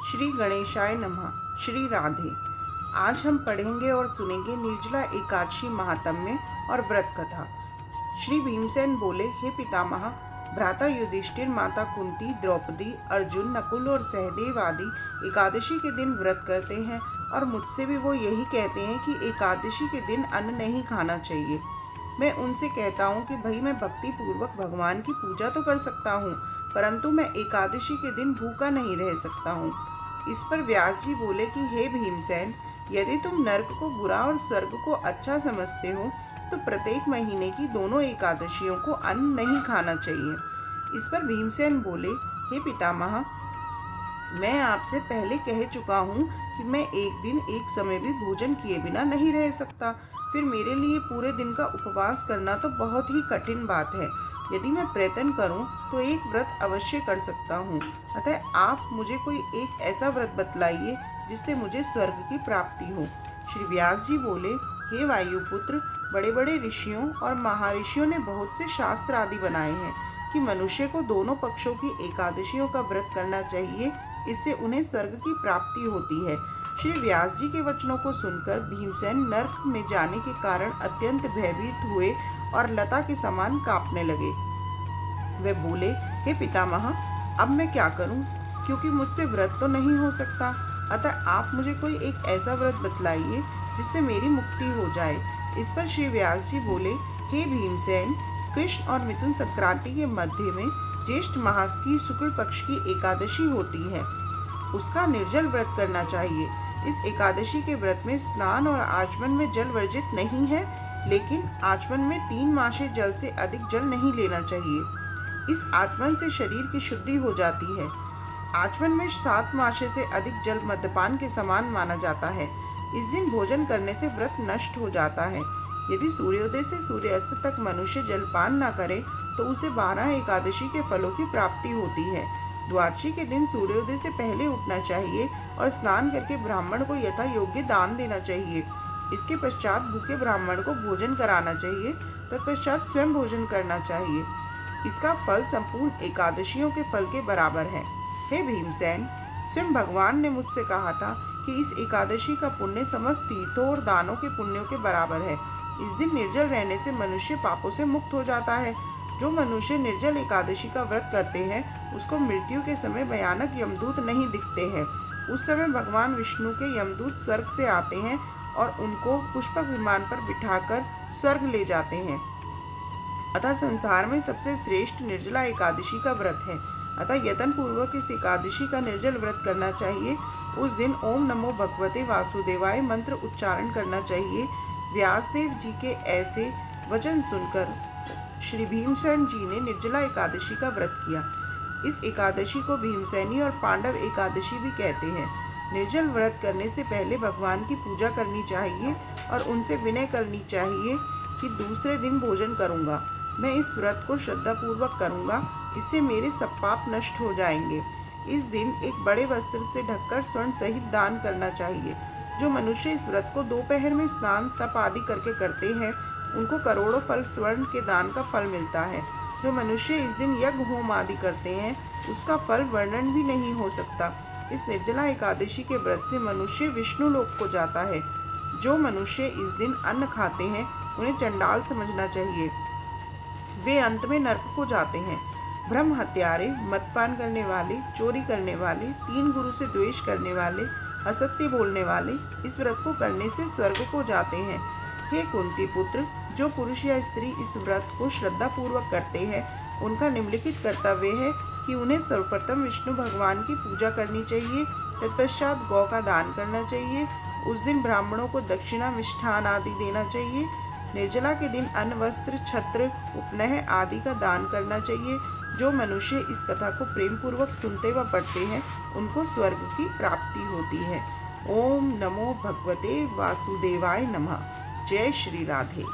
श्री गणेशाय नमः। श्री राधे। आज हम पढ़ेंगे और सुनेंगे निर्जला एकादशी महात्म्य और व्रत कथा। श्री भीमसेन बोले, हे पितामह, भ्राता युधिष्ठिर, माता कुंती, द्रौपदी, अर्जुन, नकुल और सहदेव आदि एकादशी के दिन व्रत करते हैं और मुझसे भी वो यही कहते हैं कि एकादशी के दिन अन्न नहीं खाना चाहिए। मैं उनसे कहता हूँ कि भाई, मैं भक्ति पूर्वक भगवान की पूजा तो कर सकता हूँ, परंतु मैं एकादशी के दिन भूखा नहीं रह सकता हूँ। इस पर व्यास जी बोले कि हे भीमसेन, यदि तुम नर्क को बुरा और स्वर्ग को अच्छा समझते हो तो प्रत्येक महीने की दोनों एकादशियों को अन्न नहीं खाना चाहिए। इस पर भीमसेन बोले, हे पितामह, मैं आपसे पहले कह चुका हूँ कि मैं एक दिन एक समय भी भोजन किए बिना नहीं रह सकता। फिर मेरे लिए पूरे दिन का उपवास करना तो बहुत ही कठिन बात है। यदि मैं प्रयत्न करूं तो एक व्रत अवश्य कर सकता हूं। अतः आप मुझे कोई एक ऐसा व्रत बतलाइए जिससे मुझे स्वर्ग की प्राप्ति हो। श्री व्यास जी बोले, हे वायुपुत्र, बड़े बड़े ऋषियों और महर्षियों ने बहुत से शास्त्र आदि बनाए हैं कि मनुष्य को दोनों पक्षों की एकादशियों का व्रत करना चाहिए। इससे उन्हें स्वर्ग की प्राप्ति होती है। श्री व्यास जी के वचनों को सुनकर भीमसेन नर्क में जाने के कारण अत्यंत भयभीत हुए और लता के समान कांपने लगे। वे बोले, हे पितामह, अब मैं क्या करूं? क्योंकि मुझसे व्रत तो नहीं हो सकता। अतः आप मुझे कोई एक ऐसा व्रत बतलाइए जिससे मेरी मुक्ति हो जाए। इस पर श्री व्यास जी बोले, हे भीमसेन, कृष्ण और मिथुन संक्रांति के मध्य में ज्येष्ठ मास की शुक्ल पक्ष की एकादशी होती है। उसका निर्जल व्रत करना चाहिए। इस एकादशी के व्रत में स्नान और आचमन में जल वर्जित नहीं है, लेकिन आचमन में 3 मासे जल से अधिक जल नहीं लेना चाहिए। इस आचमन से शरीर की शुद्धि हो जाती है। आचमन में 7 मासे से अधिक जल मद्यपान के समान माना जाता है। इस दिन भोजन करने से व्रत नष्ट हो जाता है। यदि सूर्योदय से सूर्यास्त तक मनुष्य जलपान न करे तो उसे 12 एकादशी के फलों की प्राप्ति होती है। द्वादशी के दिन सूर्योदय से पहले उठना चाहिए और स्नान करके ब्राह्मण को यथा योग्य दान देना चाहिए। इसके पश्चात भूखे ब्राह्मण को भोजन कराना चाहिए। तत्पश्चात स्वयं भोजन करना चाहिए। इसका फल संपूर्ण एकादशियों के फल के बराबर है। हे भीमसेन, स्वयं भगवान ने मुझसे कहा था कि इस एकादशी का पुण्य समस्त तीर्थों और दानों के पुण्यों के बराबर है। इस दिन निर्जल रहने से मनुष्य पापों से मुक्त हो जाता है। जो मनुष्य निर्जल एकादशी का व्रत करते हैं उसको मृत्यु के समय भयानक यमदूत नहीं दिखते हैं। उस समय भगवान विष्णु के यमदूत स्वर्ग से आते हैं और उनको पुष्पक विमान पर बिठाकर स्वर्ग ले जाते हैं। अतः संसार में सबसे श्रेष्ठ निर्जला एकादशी का व्रत है। अतः यत्न पूर्वक इस एकादशी का निर्जल व्रत करना चाहिए। उस दिन ओम नमो भगवते वासुदेवाय मंत्र उच्चारण करना चाहिए। व्यासदेव जी के ऐसे वचन सुनकर श्री भीमसेन जी ने निर्जला एकादशी का व्रत किया। इस एकादशी को भीमसेनी और पांडव एकादशी भी कहते हैं। निर्जल व्रत करने से पहले भगवान की पूजा करनी चाहिए और उनसे विनय करनी चाहिए कि दूसरे दिन भोजन करूंगा। मैं इस व्रत को श्रद्धापूर्वक करूंगा, इससे मेरे सब पाप नष्ट हो जाएंगे। इस दिन एक बड़े वस्त्र से ढककर स्वर्ण सहित दान करना चाहिए। जो मनुष्य इस व्रत को दोपहर में स्नान तप आदि करके करते हैं उनको करोड़ों फल स्वर्ण के दान का फल मिलता है। जो मनुष्य इस दिन यज्ञ होम आदि करते हैं उसका फल वर्णन भी नहीं हो सकता। इस निर्जला एकादशी के व्रत से मनुष्य विष्णु लोक को जाता है। जो मनुष्य इस दिन अन्न खाते हैं उन्हें चंडाल समझना चाहिए। वे अंत में नरक को जाते हैं। ब्रह्म हत्यारे, मदपान करने वाले, चोरी करने वाले, 3 गुरु से द्वेष करने वाले, असत्य बोलने वाले इस व्रत को करने से स्वर्ग को जाते हैं। हे कुंती पुत्र, जो पुरुष या स्त्री इस व्रत को श्रद्धा पूर्वक करते हैं उनका निम्नलिखित कर्तव्य है कि उन्हें सर्वप्रथम विष्णु भगवान की पूजा करनी चाहिए। तत्पश्चात गौ का दान करना चाहिए। उस दिन ब्राह्मणों को दक्षिणा, मिष्ठान आदि देना चाहिए। निर्जला के दिन अन्न, वस्त्र, छत्र, उपनयन आदि का दान करना चाहिए। जो मनुष्य इस कथा को प्रेम पूर्वक सुनते व पढ़ते हैं उनको स्वर्ग की प्राप्ति होती है। ओम नमो भगवते वासुदेवाय नमः। जय श्री राधे।